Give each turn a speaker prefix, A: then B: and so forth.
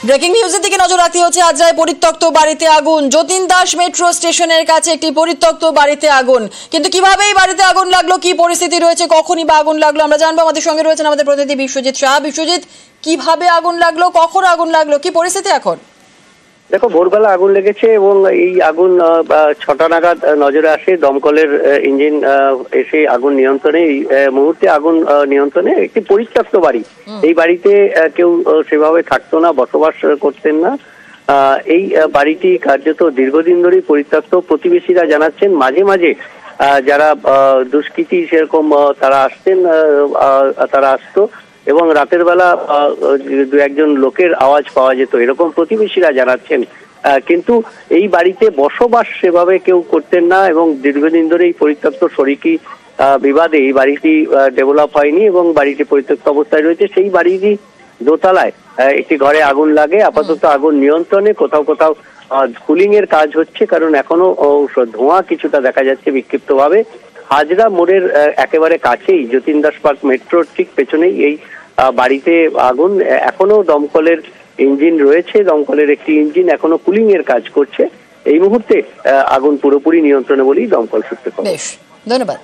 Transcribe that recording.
A: Breaking নিউজের দিকে নজর রাখতে হচ্ছে। আজ রায় পরিত্যক্ত বাড়িতে আগুন। যতীন দাস মেট্রো স্টেশনের কাছে একটি পরিত্যক্ত বাড়িতে আগুন। কিন্তু কিভাবে এই বাড়িতে আগুন লাগলো, কি পরিস্থিতি রয়েছে, কখনই বা আগুন লাগলো, আমরা জানবো। আমাদের সঙ্গে রয়েছেন আমাদের প্রতিনিধি বিশ্বজিৎ শাহ। বিশ্বজিৎ, কিভাবে আগুন লাগলো, কখন আগুন লাগলো, কি পরিস্থিতি এখন?
B: দেখো, ভোরবেলা আগুন লেগেছে এবং এই আগুন 6টা নাগাদ নজরে আসে। দমকলের ইঞ্জিন এসে আগুন নিয়ন্ত্রণে, এই মুহূর্তে আগুন নিয়ন্ত্রণে। একটি পরিত্যক্ত বাড়ি, এই বাড়িতে কেউ সেভাবে থাকতো না, বসবাস করতেন না। এই বাড়িটি কার্যত দীর্ঘদিন ধরেই পরিত্যক্ত। প্রতিবেশীরা জানাচ্ছেন মাঝে মাঝে যারা দুষ্কৃতী সেরকম তারা আসতো এবং রাতের বেলা দু একজন লোকের আওয়াজ পাওয়া যেত, এরকম প্রতিবেশীরা জানাচ্ছেন। কিন্তু এই বাড়িতে বসবাস সেভাবে কেউ করতেন না এবং দীর্ঘদিন ধরে এই পরিত্যক্ত শরিকি বিবাদে এই বাড়িটি ডেভেলপ হয়নি এবং বাড়িটি পরিত্যক্ত অবস্থায় রয়েছে। সেই বাড়িরই দোতলায় একটি ঘরে আগুন লাগে। আপাতত আগুন নিয়ন্ত্রণে, কোথাও কোথাও কুলিং এর কাজ হচ্ছে, কারণ এখনো ধোঁয়া কিছুটা দেখা যাচ্ছে বিক্ষিপ্ত ভাবে। হাজরা মোড়ের একেবারে কাছেই, যতীন দাস পার্ক মেট্রোর ঠিক পেছনেই এই বাড়িতে আগুন। এখনো দমকলের ইঞ্জিন রয়েছে, দমকলের একটি ইঞ্জিন এখনো কুলিং এর কাজ করছে। এই মুহূর্তে আগুন পুরোপুরি নিয়ন্ত্রণে বলেই দমকল সূত্রে খবর।
A: বেশ, ধন্যবাদ।